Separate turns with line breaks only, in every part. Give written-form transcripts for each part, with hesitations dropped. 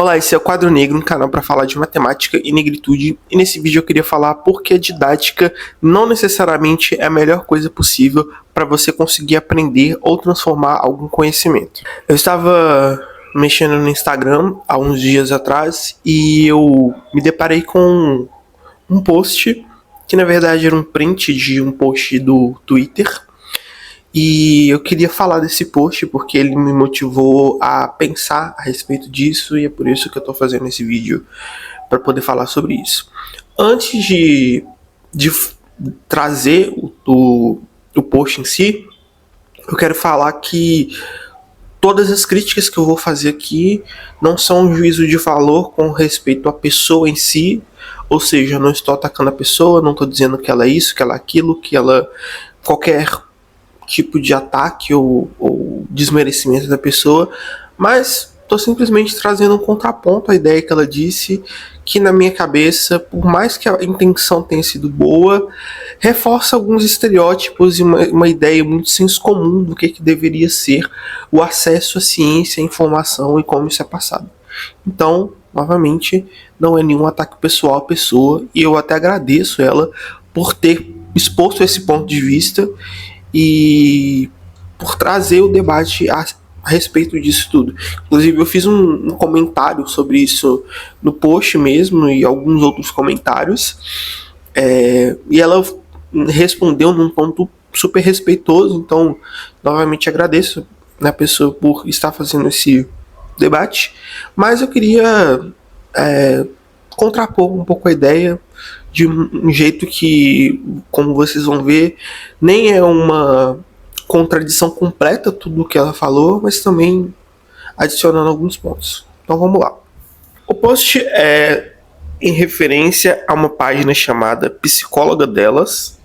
Olá, esse é o Quadro Negro, um canal para falar de matemática e negritude, e nesse vídeo eu queria falar porque a didática não necessariamente é a melhor coisa possível para você conseguir aprender ou transformar algum conhecimento. Eu estava mexendo no Instagram há uns dias atrás e eu me deparei com um post que na verdade era um print de um post do Twitter. E eu queria falar desse post porque ele me motivou a pensar a respeito disso e é por isso que eu estou fazendo esse vídeo, para poder falar sobre isso. Antes de trazer o post em si, eu quero falar que todas as críticas que eu vou fazer aqui não são um juízo de valor com respeito à pessoa em si, ou seja, eu não estou atacando a pessoa, não estou dizendo que ela é isso, que ela é aquilo, que ela qualquer tipo de ataque ou desmerecimento da pessoa, mas estou simplesmente trazendo um contraponto à ideia que ela disse, que na minha cabeça, por mais que a intenção tenha sido boa, reforça alguns estereótipos e uma ideia muito senso comum do que deveria ser o acesso à ciência, à informação e como isso é passado. Então, novamente, não é nenhum ataque pessoal à pessoa e eu até agradeço ela por ter exposto esse ponto de vista e por trazer o debate a respeito disso tudo. Inclusive eu fiz um comentário sobre isso no post mesmo e alguns outros comentários, e ela respondeu num ponto super respeitoso, então novamente agradeço a pessoa por estar fazendo esse debate, mas eu queria contrapor um pouco a ideia de um jeito que, como vocês vão ver, nem é uma contradição completa tudo o que ela falou, mas também adicionando alguns pontos. Então vamos lá. O post é em referência a uma página chamada Psicóloga Delas,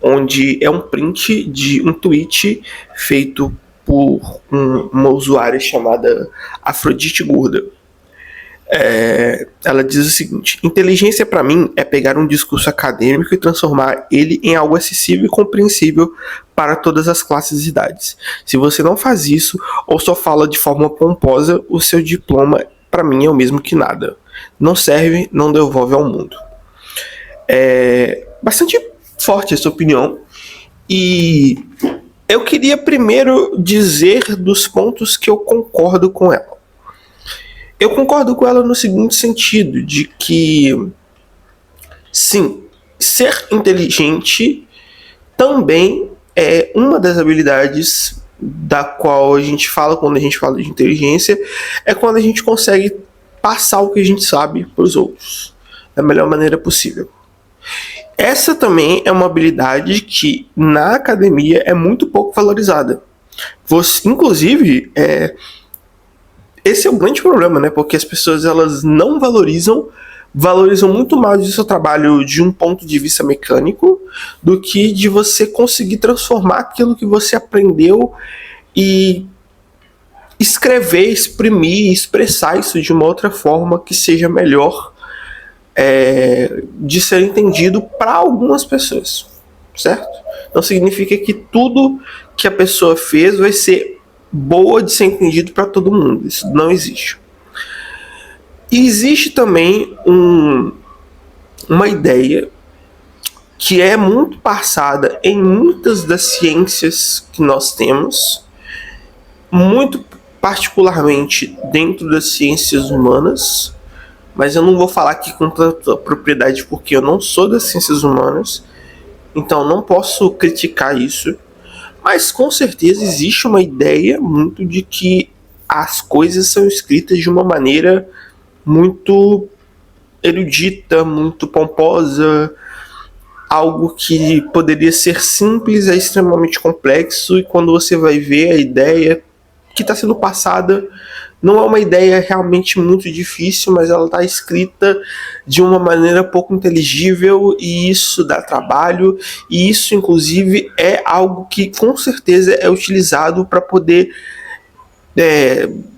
onde é um print de um tweet feito por uma usuária chamada Afrodite Gorda. Ela diz o seguinte: inteligência para mim é pegar um discurso acadêmico e transformar ele em algo acessível e compreensível para todas as classes e idades. Se você não faz isso ou só fala de forma pomposa, o seu diploma para mim é o mesmo que nada. Não serve, não devolve ao mundo. É bastante forte essa opinião e eu queria primeiro dizer dos pontos que eu concordo com ela. Eu concordo com ela no seguinte sentido, de que, sim, ser inteligente também é uma das habilidades da qual a gente fala quando a gente fala de inteligência, é quando a gente consegue passar o que a gente sabe para os outros, da melhor maneira possível. Essa também é uma habilidade que na academia é muito pouco valorizada. Inclusive, esse é o grande problema, né? Porque as pessoas elas não valorizam muito mais o seu trabalho de um ponto de vista mecânico do que de você conseguir transformar aquilo que você aprendeu e escrever, exprimir, expressar isso de uma outra forma que seja melhor de ser entendido para algumas pessoas, certo? Não significa que tudo que a pessoa fez vai ser boa de ser entendido para todo mundo. Isso não existe. E existe também uma ideia que é muito passada em muitas das ciências que nós temos, muito particularmente dentro das ciências humanas, mas eu não vou falar aqui com tanta propriedade porque eu não sou das ciências humanas, então não posso criticar isso. Mas com certeza existe uma ideia muito de que as coisas são escritas de uma maneira muito erudita, muito pomposa, algo que poderia ser simples é extremamente complexo, e quando você vai ver a ideia que está sendo passada, não é uma ideia realmente muito difícil, mas ela está escrita de uma maneira pouco inteligível e isso dá trabalho, e isso inclusive é algo que com certeza é utilizado para poder,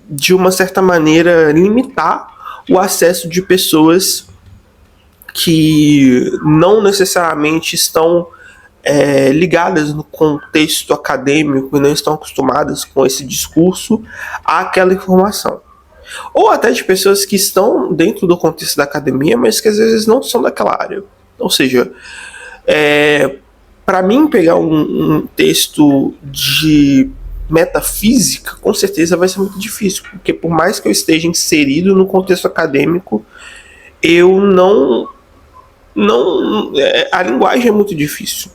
de uma certa maneira, limitar o acesso de pessoas que não necessariamente estão ligadas no contexto acadêmico e não estão acostumadas com esse discurso àquela informação. Ou até de pessoas que estão dentro do contexto da academia, mas que às vezes não são daquela área. Ou seja, para mim pegar um texto de metafísica, com certeza vai ser muito difícil, porque por mais que eu esteja inserido no contexto acadêmico, eu não a linguagem é muito difícil.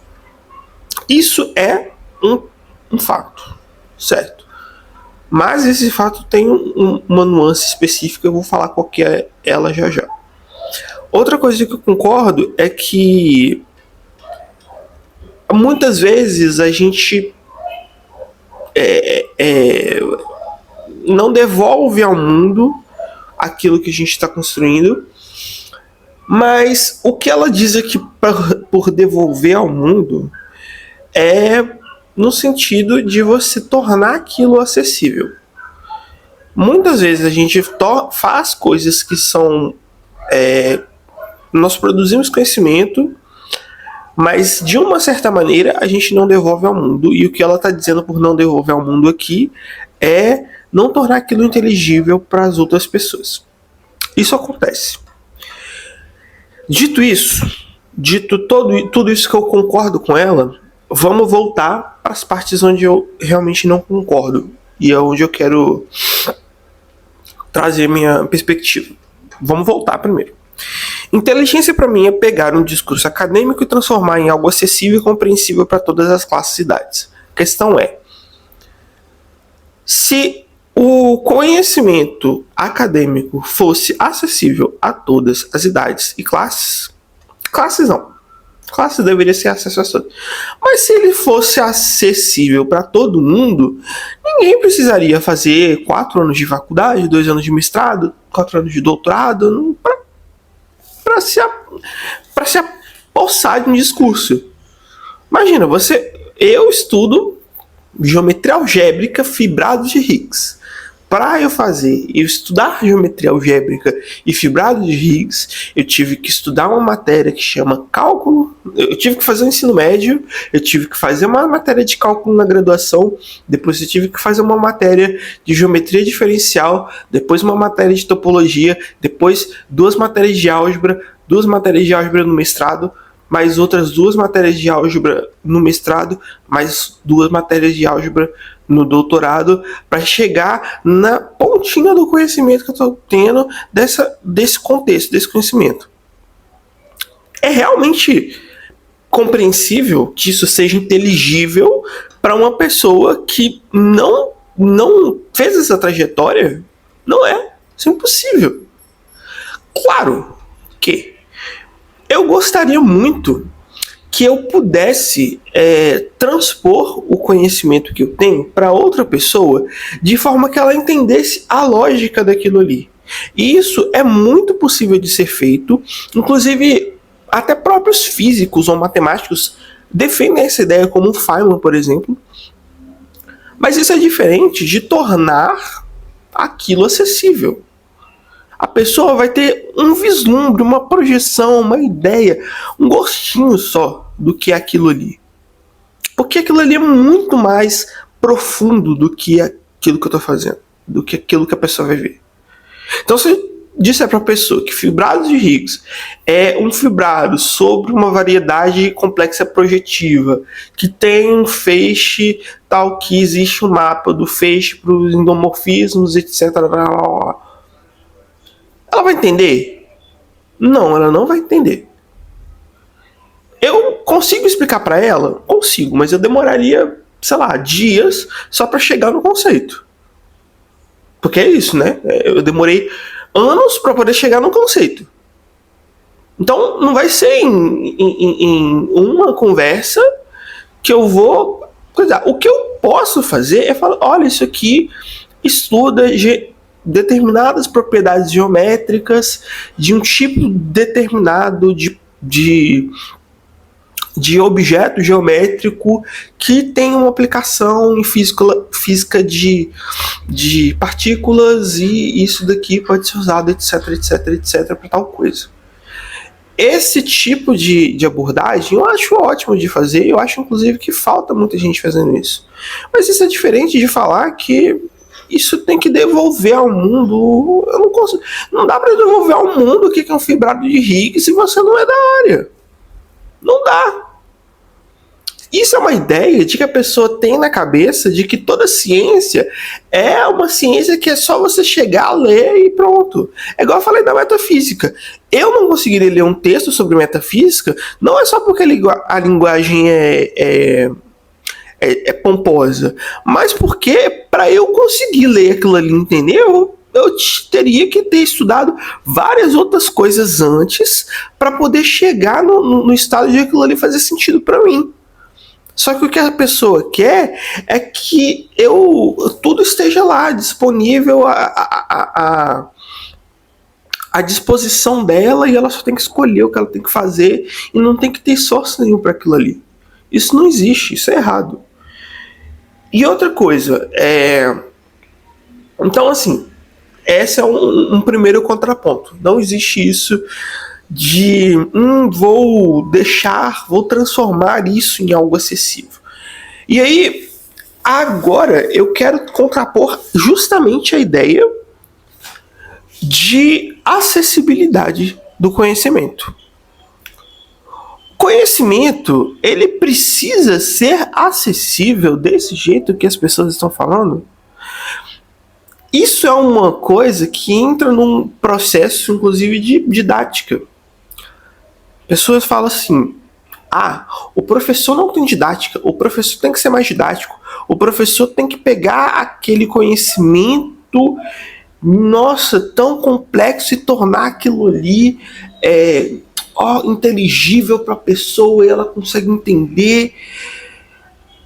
Isso é um fato, certo? Mas esse fato tem uma nuance específica, eu vou falar qual que é ela já já. Outra coisa que eu concordo é que muitas vezes a gente não devolve ao mundo aquilo que a gente está construindo, mas o que ela diz aqui por devolver ao mundo é no sentido de você tornar aquilo acessível. Muitas vezes a gente faz coisas que são... nós produzimos conhecimento, mas de uma certa maneira a gente não devolve ao mundo. E o que ela está dizendo por não devolver ao mundo aqui é não tornar aquilo inteligível para as outras pessoas. Isso acontece. Dito isso, tudo isso que eu concordo com ela, vamos voltar para as partes onde eu realmente não concordo e é onde eu quero trazer minha perspectiva. Vamos voltar primeiro. Inteligência para mim é pegar um discurso acadêmico e transformar em algo acessível e compreensível para todas as classes e idades. A questão é, se o conhecimento acadêmico fosse acessível a todas as idades e classes não. Classe deveria ser acesso a todos. Mas se ele fosse acessível para todo mundo, ninguém precisaria fazer 4 anos de faculdade, 2 anos de mestrado, 4 anos de doutorado para se apossar de um discurso. Imagina, eu estudo geometria algébrica fibrado de Higgs. Para eu estudar geometria algébrica e fibrado de Higgs, eu tive que estudar uma matéria que chama cálculo. Eu tive que fazer o ensino médio, eu tive que fazer uma matéria de cálculo na graduação, depois eu tive que fazer uma matéria de geometria diferencial, depois uma matéria de topologia, depois 2 matérias de álgebra, 2 matérias de álgebra no mestrado, mais outras 2 matérias de álgebra no mestrado, mais 2 matérias de álgebra no doutorado, para chegar na pontinha do conhecimento que eu estou tendo desse contexto, desse conhecimento. É realmente compreensível que isso seja inteligível para uma pessoa que não fez essa trajetória? Não é. Isso é impossível. Claro que eu gostaria muito que eu pudesse transpor o conhecimento que eu tenho para outra pessoa de forma que ela entendesse a lógica daquilo ali. E isso é muito possível de ser feito, inclusive até próprios físicos ou matemáticos defendem essa ideia, como o Feynman, por exemplo. Mas isso é diferente de tornar aquilo acessível. A pessoa vai ter um vislumbre, uma projeção, uma ideia, um gostinho só do que é aquilo ali. Porque aquilo ali é muito mais profundo do que aquilo que eu estou fazendo, do que aquilo que a pessoa vai ver. Então, se eu disser para a pessoa que fibrado de Higgs é um fibrado sobre uma variedade complexa projetiva, que tem um feixe tal que existe um mapa do feixe para os endomorfismos, etc., ela vai entender? Não, ela não vai entender. Eu consigo explicar para ela? Consigo, mas eu demoraria, sei lá, dias só para chegar no conceito. Porque é isso, né? Eu demorei anos para poder chegar no conceito. Então, não vai ser em uma conversa que eu vou... O que eu posso fazer é falar, olha, isso aqui estuda determinadas propriedades geométricas de um tipo determinado de objeto geométrico que tem uma aplicação em física de partículas, e isso daqui pode ser usado, etc, etc, etc, para tal coisa. Esse tipo de abordagem eu acho ótimo de fazer, eu acho inclusive que falta muita gente fazendo isso. Mas isso é diferente de falar que isso tem que devolver ao mundo. Eu não consigo, não dá para devolver ao mundo o que é um fibrado de Higgs se você não é da área. Não dá. Isso é uma ideia de que a pessoa tem na cabeça de que toda ciência é uma ciência que é só você chegar, ler e pronto. É igual eu falei da metafísica. Eu não conseguiria ler um texto sobre metafísica, não é só porque a linguagem é pomposa, mas porque para eu conseguir ler aquilo ali, entendeu? Eu teria que ter estudado várias outras coisas antes para poder chegar no estado de aquilo ali fazer sentido para mim. Só que o que a pessoa quer é que tudo esteja lá, disponível à disposição dela, e ela só tem que escolher o que ela tem que fazer e não tem que ter esforço nenhum para aquilo ali. Isso não existe, isso é errado. E outra coisa, então assim, esse é um primeiro contraponto. Não existe isso de vou transformar isso em algo acessível. E aí, agora eu quero contrapor justamente a ideia de acessibilidade do conhecimento. Conhecimento, ele precisa ser acessível desse jeito que as pessoas estão falando? Isso é uma coisa que entra num processo, inclusive, de didática. Pessoas falam assim, o professor não tem didática, o professor tem que ser mais didático, o professor tem que pegar aquele conhecimento, tão complexo, e tornar aquilo ali inteligível para a pessoa, e ela consegue entender.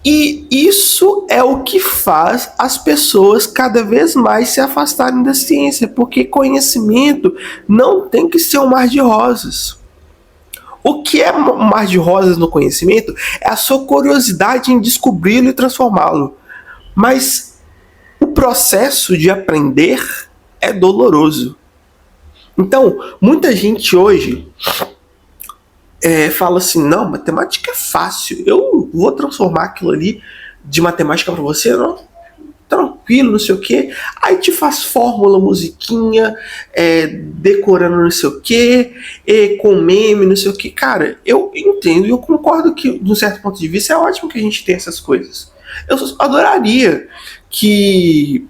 E isso é o que faz as pessoas cada vez mais se afastarem da ciência, porque conhecimento não tem que ser um mar de rosas. O que é um mar de rosas no conhecimento é a sua curiosidade em descobri-lo e transformá-lo. Mas o processo de aprender é doloroso. Então, muita gente hoje fala assim, não, matemática é fácil, eu vou transformar aquilo ali de matemática para você, não? Tranquilo, não sei o que, aí te faz fórmula, musiquinha, decorando não sei o que, com meme, não sei o que. Cara, eu entendo e eu concordo que, de um certo ponto de vista, é ótimo que a gente tenha essas coisas. Eu adoraria que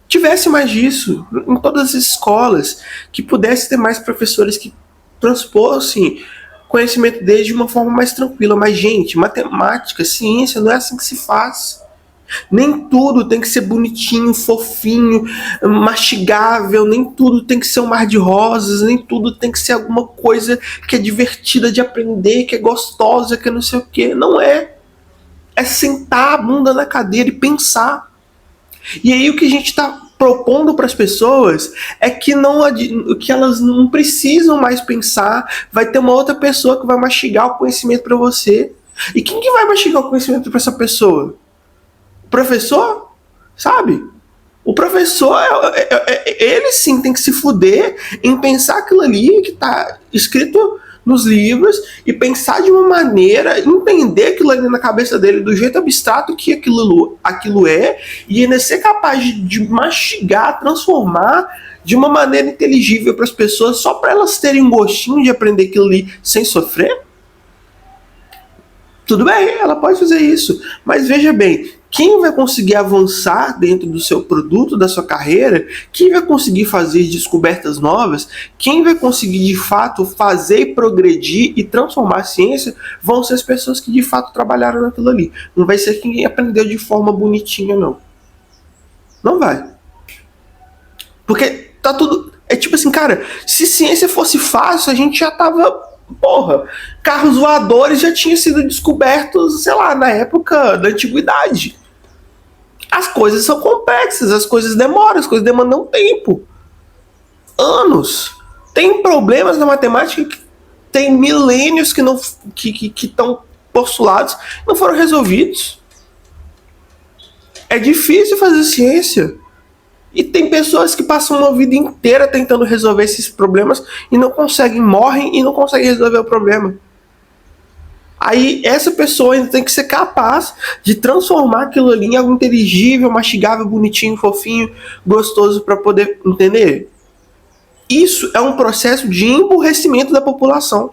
tivesse mais disso em todas as escolas, que pudesse ter mais professores que transpôssem conhecimento deles de uma forma mais tranquila. Mas, gente, matemática, ciência, não é assim que se faz. Nem tudo tem que ser bonitinho, fofinho, mastigável, nem tudo tem que ser um mar de rosas, nem tudo tem que ser alguma coisa que é divertida de aprender, que é gostosa, que é não sei o que. Não é. É sentar a bunda na cadeira e pensar. E aí o que a gente está propondo para as pessoas é que elas não precisam mais pensar, vai ter uma outra pessoa que vai mastigar o conhecimento para você. E quem que vai mastigar o conhecimento para essa pessoa? Professor, sabe? O professor, ele sim tem que se fuder em pensar aquilo ali que está escrito nos livros e pensar de uma maneira, entender aquilo ali na cabeça dele do jeito abstrato que aquilo é, e ainda ser capaz de mastigar, transformar de uma maneira inteligível para as pessoas, só para elas terem um gostinho de aprender aquilo ali sem sofrer. Tudo bem, ela pode fazer isso, mas veja bem, quem vai conseguir avançar dentro do seu produto, da sua carreira, quem vai conseguir fazer descobertas novas, quem vai conseguir de fato fazer, progredir e transformar a ciência, vão ser as pessoas que de fato trabalharam naquilo ali. Não vai ser quem aprendeu de forma bonitinha, não. Não vai. Porque tá tudo... É tipo assim, cara, se ciência fosse fácil, a gente já tava... carros voadores já tinham sido descobertos, sei lá, na época da antiguidade. As coisas são complexas, as coisas demoram, as coisas demandam tempo. Anos. Tem problemas na matemática que tem milênios que estão postulados e não foram resolvidos. É difícil fazer ciência. E tem pessoas que passam uma vida inteira tentando resolver esses problemas e não conseguem, morrem e não conseguem resolver o problema. Aí essa pessoa ainda tem que ser capaz de transformar aquilo ali em algo inteligível, mastigável, bonitinho, fofinho, gostoso para poder entender. Isso é um processo de emburrecimento da população.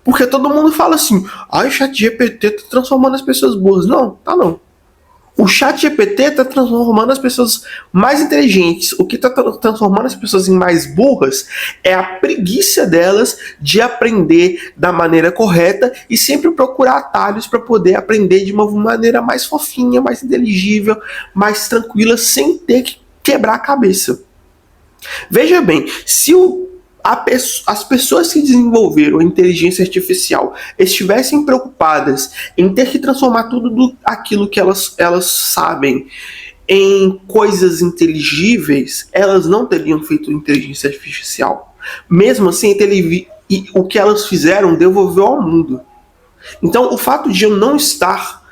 Porque todo mundo fala assim, o ChatGPT tá transformando as pessoas burras. Não, tá não. O ChatGPT está transformando as pessoas mais inteligentes. O que está transformando as pessoas em mais burras é a preguiça delas de aprender da maneira correta e sempre procurar atalhos para poder aprender de uma maneira mais fofinha, mais inteligível, mais tranquila, sem ter que quebrar a cabeça. Veja bem, se as pessoas que desenvolveram a inteligência artificial estivessem preocupadas em ter que transformar tudo aquilo que elas sabem em coisas inteligíveis, elas não teriam feito inteligência artificial. Mesmo assim, o que elas fizeram devolveu ao mundo. Então, o fato de eu não estar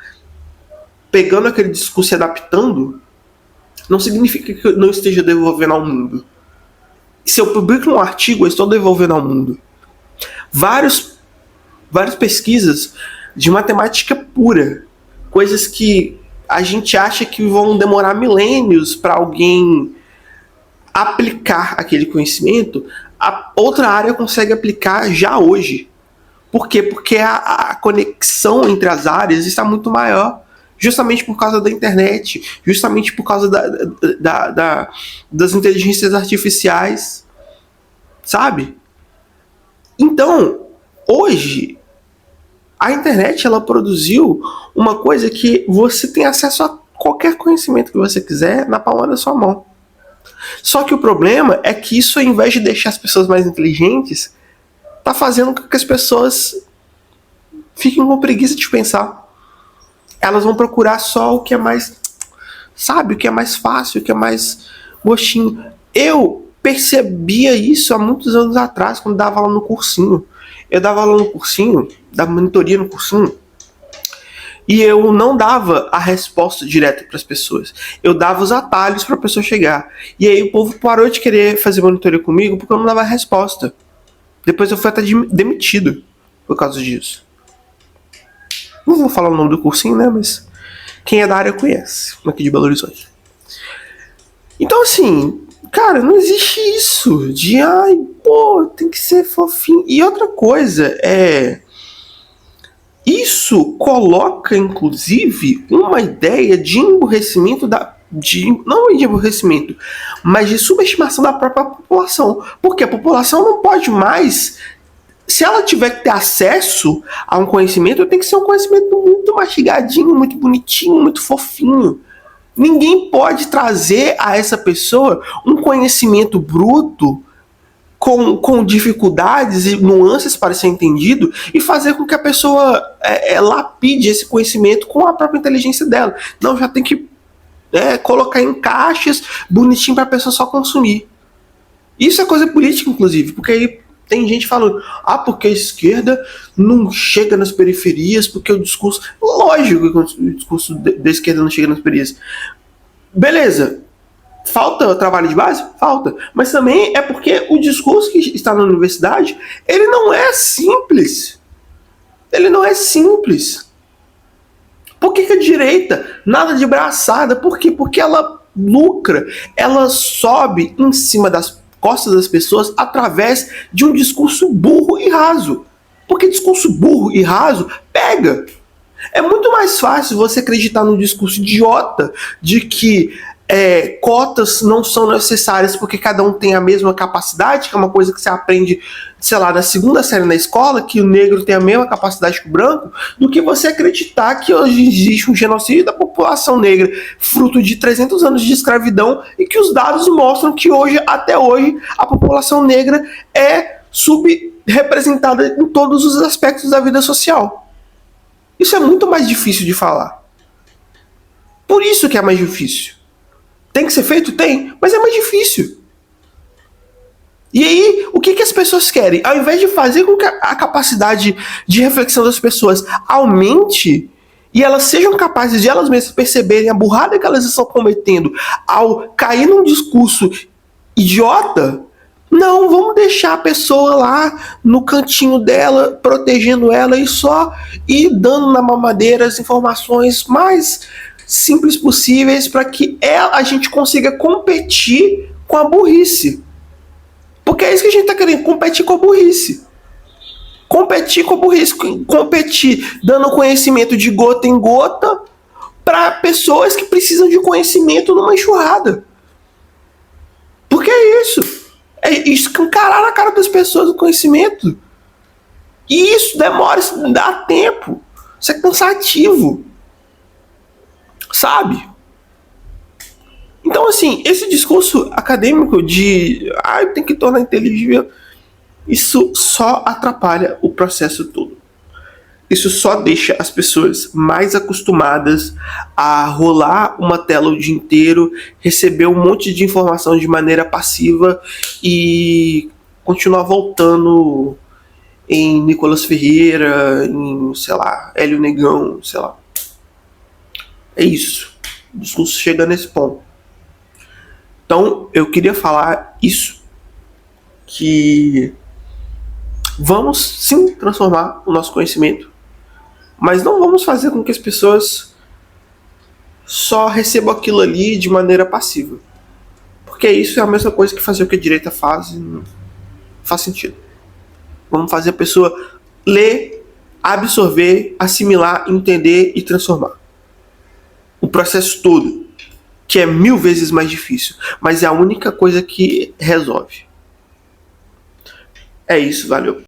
pegando aquele discurso e adaptando não significa que eu não esteja devolvendo ao mundo. Se eu publico um artigo, eu estou devolvendo ao mundo. Várias pesquisas de matemática pura, coisas que a gente acha que vão demorar milênios para alguém aplicar aquele conhecimento, a outra área consegue aplicar já hoje. Por quê? Porque a conexão entre as áreas está muito maior, justamente por causa da internet, justamente por causa das inteligências artificiais, sabe? Então, hoje, a internet ela produziu uma coisa que você tem acesso a qualquer conhecimento que você quiser na palma da sua mão. Só que o problema é que isso, ao invés de deixar as pessoas mais inteligentes, tá fazendo com que as pessoas fiquem com preguiça de pensar. Elas vão procurar só o que é mais, sabe, o que é mais fácil, o que é mais gostinho. Eu percebia isso há muitos anos atrás, quando dava aula no cursinho. Eu dava aula no cursinho, dava monitoria no cursinho, e eu não dava a resposta direta para as pessoas. Eu dava os atalhos para a pessoa chegar. E aí o povo parou de querer fazer monitoria comigo porque eu não dava a resposta. Depois eu fui até demitido por causa disso. Não vou falar o nome do cursinho, né? Mas quem é da área conhece, aqui de Belo Horizonte. Então, assim, cara, não existe isso de, tem que ser fofinho. E outra coisa isso coloca, inclusive, uma ideia de emburrecimento não de emburrecimento, mas de subestimação da própria população. Porque a população não pode mais, se ela tiver que ter acesso a um conhecimento, tem que ser um conhecimento muito mastigadinho, muito bonitinho, muito fofinho. Ninguém pode trazer a essa pessoa um conhecimento bruto, com dificuldades e nuances para ser entendido, e fazer com que a pessoa lapide esse conhecimento com a própria inteligência dela. Não, já tem que colocar em caixas bonitinho para a pessoa só consumir. Isso é coisa política, inclusive, porque aí tem gente falando, porque a esquerda não chega nas periferias, porque o discurso... Lógico que o discurso da esquerda não chega nas periferias. Beleza. Falta trabalho de base? Falta. Mas também é porque o discurso que está na universidade, ele não é simples. Ele não é simples. Por que a direita? Nada de braçada. Por quê? Porque ela lucra. Ela sobe em cima das costas das pessoas através de um discurso burro e raso. Porque discurso burro e raso pega. É muito mais fácil você acreditar num discurso idiota de que cotas não são necessárias porque cada um tem a mesma capacidade, que é uma coisa que você aprende, sei lá, na segunda série na escola, que o negro tem a mesma capacidade que o branco, do que você acreditar que hoje existe um genocídio da população negra, fruto de 300 anos de escravidão, e que os dados mostram que hoje, até hoje, a população negra é subrepresentada em todos os aspectos da vida social. Isso é muito mais difícil de falar. Por isso que é mais difícil. Tem que ser feito? Tem, mas é mais difícil. E aí, o que as pessoas querem? Ao invés de fazer com que a capacidade de reflexão das pessoas aumente e elas sejam capazes de elas mesmas perceberem a burrada que elas estão cometendo ao cair num discurso idiota, Não, vamos deixar a pessoa lá no cantinho dela, protegendo ela e só ir dando na mamadeira as informações mais simples possíveis para que a gente consiga competir com a burrice. Porque é isso que a gente está querendo, competir com a burrice. Competir com a burrice, competir dando conhecimento de gota em gota para pessoas que precisam de conhecimento numa enxurrada. Porque é isso. É escancarar na cara das pessoas o conhecimento. E isso demora, isso dá tempo. Isso é cansativo. Sabe? Então, assim, esse discurso acadêmico de tem que tornar inteligível, isso só atrapalha o processo todo. Isso só deixa as pessoas mais acostumadas a rolar uma tela o dia inteiro, receber um monte de informação de maneira passiva e continuar voltando em Nicolas Ferreira, em, sei lá, Hélio Negão, sei lá. É isso. O discurso chega nesse ponto. Então, eu queria falar isso, que vamos sim transformar o nosso conhecimento, mas não vamos fazer com que as pessoas só recebam aquilo ali de maneira passiva. Porque isso é a mesma coisa que fazer o que a direita faz e não faz sentido. Vamos fazer a pessoa ler, absorver, assimilar, entender e transformar. O processo todo, que é 1000 vezes mais difícil, mas é a única coisa que resolve. É isso, valeu.